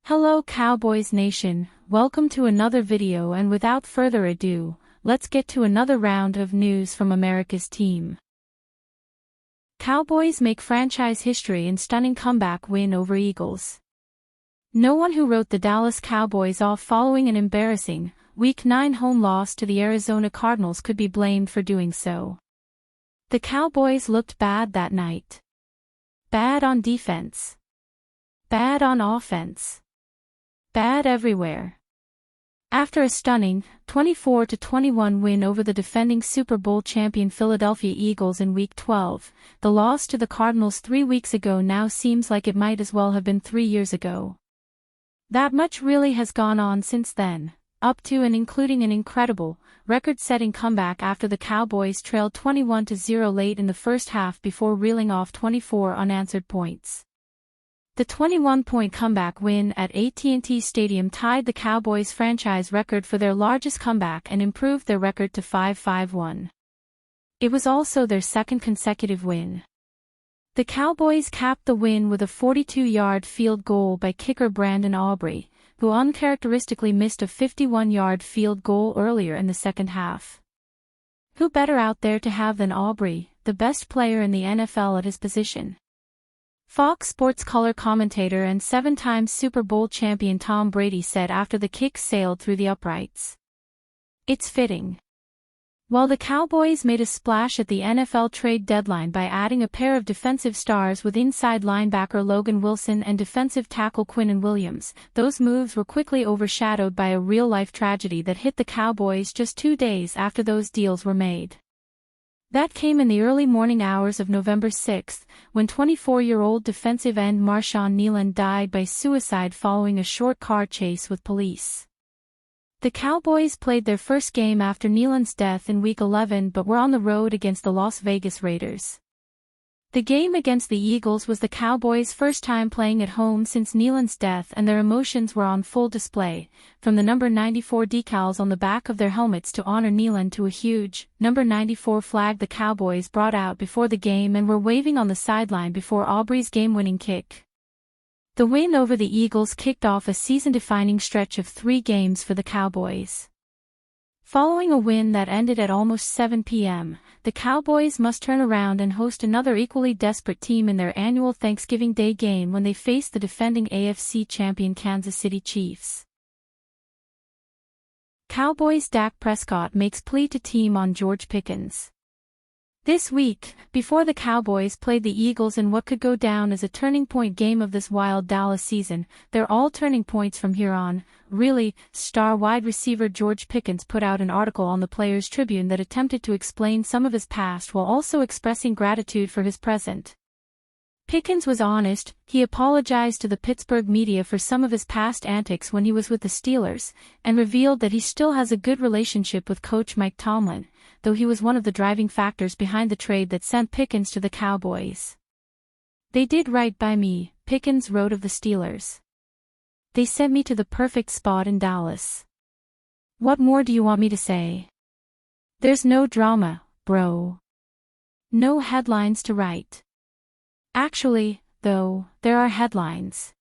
Hello Cowboys Nation, welcome to another video, and without further ado, let's get to another round of news from America's team. Cowboys make franchise history in stunning comeback win over Eagles. No one who wrote the Dallas Cowboys off following an embarrassing Week 9 home loss to the Arizona Cardinals could be blamed for doing so. The Cowboys looked bad that night. Bad on defense. Bad on offense. Bad everywhere. After a stunning 24-21 win over the defending Super Bowl champion Philadelphia Eagles in Week 12, the loss to the Cardinals 3 weeks ago now seems like it might as well have been 3 years ago. That much really has gone on since then, up to and including an incredible, record-setting comeback after the Cowboys trailed 21-0 late in the first half before reeling off 24 unanswered points. The 21-point comeback win at AT&T Stadium tied the Cowboys' franchise record for their largest comeback and improved their record to 5-5-1. It was also their second consecutive win. The Cowboys capped the win with a 42-yard field goal by kicker Brandon Aubrey, who uncharacteristically missed a 51-yard field goal earlier in the second half. Who better out there to have than Aubrey, the best player in the NFL at his position? Fox Sports color commentator and 7-time Super Bowl champion Tom Brady said after the kick sailed through the uprights. "It's fitting." While the Cowboys made a splash at the NFL trade deadline by adding a pair of defensive stars with inside linebacker Logan Wilson and defensive tackle Quinnen Williams, those moves were quickly overshadowed by a real-life tragedy that hit the Cowboys just 2 days after those deals were made. That came in the early morning hours of November 6, when 24-year-old defensive end Marshon Neland died by suicide following a short car chase with police. The Cowboys played their first game after Neland's death in Week 11 but were on the road against the Las Vegas Raiders. The game against the Eagles was the Cowboys' first time playing at home since Neland's death, and their emotions were on full display, from the number 94 decals on the back of their helmets to honor Neland to a huge number 94 flag the Cowboys brought out before the game and were waving on the sideline before Aubrey's game-winning kick. The win over the Eagles kicked off a season-defining stretch of 3 games for the Cowboys. Following a win that ended at almost 7 p.m., the Cowboys must turn around and host another equally desperate team in their annual Thanksgiving Day game when they face the defending AFC champion Kansas City Chiefs. Cowboys' Dak Prescott makes plea to team on George Pickens. This week, before the Cowboys played the Eagles in what could go down as a turning point game of this wild Dallas season, they're all turning points from here on, really. Star wide receiver George Pickens put out an article on the Players Tribune that attempted to explain some of his past while also expressing gratitude for his present. Pickens was honest. He apologized to the Pittsburgh media for some of his past antics when he was with the Steelers, and revealed that he still has a good relationship with coach Mike Tomlin, though he was one of the driving factors behind the trade that sent Pickens to the Cowboys. "They did right by me," Pickens wrote of the Steelers. "They sent me to the perfect spot in Dallas. What more do you want me to say? There's no drama, bro. No headlines to write." Actually, though, there are headlines.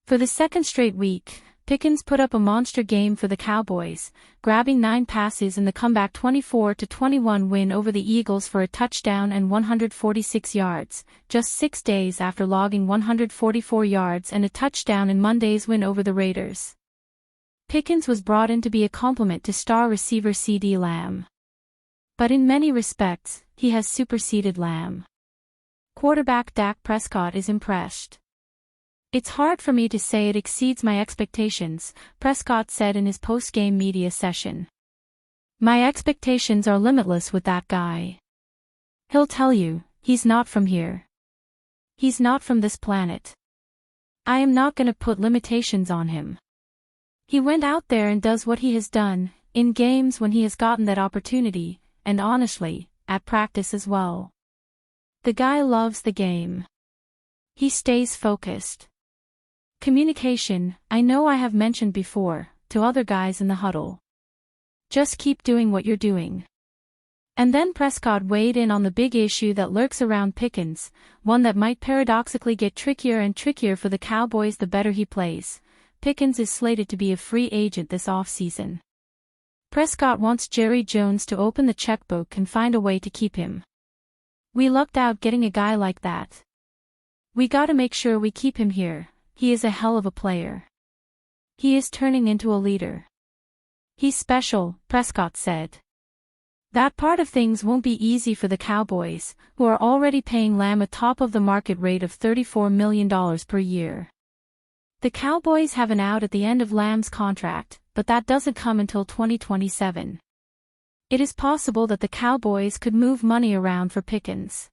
For the second straight week, Pickens put up a monster game for the Cowboys, grabbing 9 passes in the comeback 24-21 win over the Eagles for a touchdown and 146 yards, just 6 days after logging 144 yards and a touchdown in Monday's win over the Raiders. Pickens was brought in to be a complement to star receiver CeeDee Lamb. But in many respects, he has superseded Lamb. Quarterback Dak Prescott is impressed. "It's hard for me to say it exceeds my expectations," Prescott said in his post-game media session. "My expectations are limitless with that guy. He'll tell you, he's not from here. He's not from this planet. I am not gonna put limitations on him. He went out there and does what he has done, in games when he has gotten that opportunity, and honestly, at practice as well. The guy loves the game. He stays focused. Communication, I know I have mentioned before, to other guys in the huddle. Just keep doing what you're doing." And then Prescott weighed in on the big issue that lurks around Pickens, one that might paradoxically get trickier and trickier for the Cowboys the better he plays. Pickens is slated to be a free agent this offseason. Prescott wants Jerry Jones to open the checkbook and find a way to keep him. "We lucked out getting a guy like that. We gotta make sure we keep him here. He is a hell of a player. He is turning into a leader. He's special," Prescott said. That part of things won't be easy for the Cowboys, who are already paying Lamb a top-of-the-market rate of $34 million per year. The Cowboys have an out at the end of Lamb's contract, but that doesn't come until 2027. It is possible that the Cowboys could move money around for Pickens.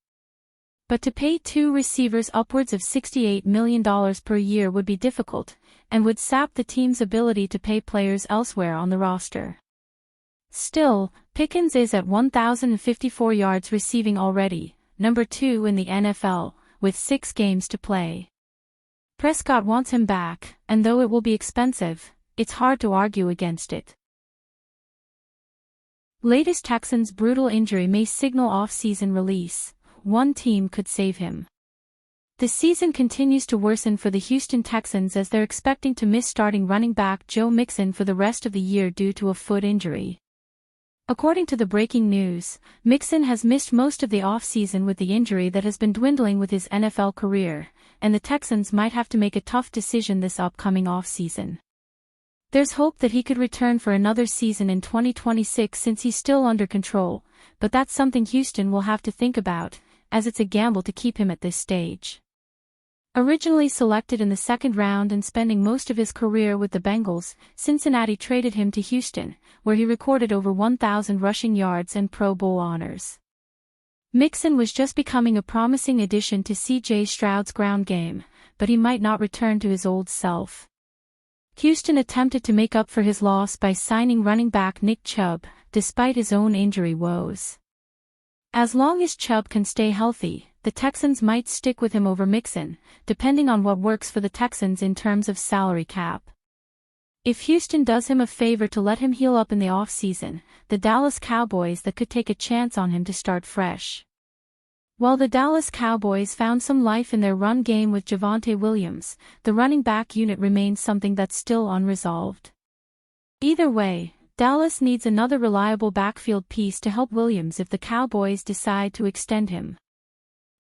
But to pay two receivers upwards of $68 million per year would be difficult, and would sap the team's ability to pay players elsewhere on the roster. Still, Pickens is at 1,054 yards receiving already, number 2 in the NFL, with 6 games to play. Prescott wants him back, and though it will be expensive, it's hard to argue against it. Latest Texans' brutal injury may signal off-season release. One team could save him. The season continues to worsen for the Houston Texans as they're expecting to miss starting running back Joe Mixon for the rest of the year due to a foot injury. According to the breaking news, Mixon has missed most of the offseason with the injury that has been dwindling with his NFL career, and the Texans might have to make a tough decision this upcoming offseason. There's hope that he could return for another season in 2026 since he's still under control, but that's something Houston will have to think about, as it's a gamble to keep him at this stage. Originally selected in the second round and spending most of his career with the Bengals, Cincinnati traded him to Houston, where he recorded over 1,000 rushing yards and Pro Bowl honors. Mixon was just becoming a promising addition to C.J. Stroud's ground game, but he might not return to his old self. Houston attempted to make up for his loss by signing running back Nick Chubb, despite his own injury woes. As long as Chubb can stay healthy, the Texans might stick with him over Mixon, depending on what works for the Texans in terms of salary cap. If Houston does him a favor to let him heal up in the offseason, the Dallas Cowboys that could take a chance on him to start fresh. While the Dallas Cowboys found some life in their run game with Javonte Williams, the running back unit remains something that's still unresolved. Either way, Dallas needs another reliable backfield piece to help Williams if the Cowboys decide to extend him.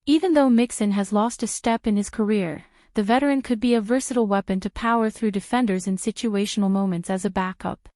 Even though Mixon has lost a step in his career, the veteran could be a versatile weapon to power through defenders in situational moments as a backup.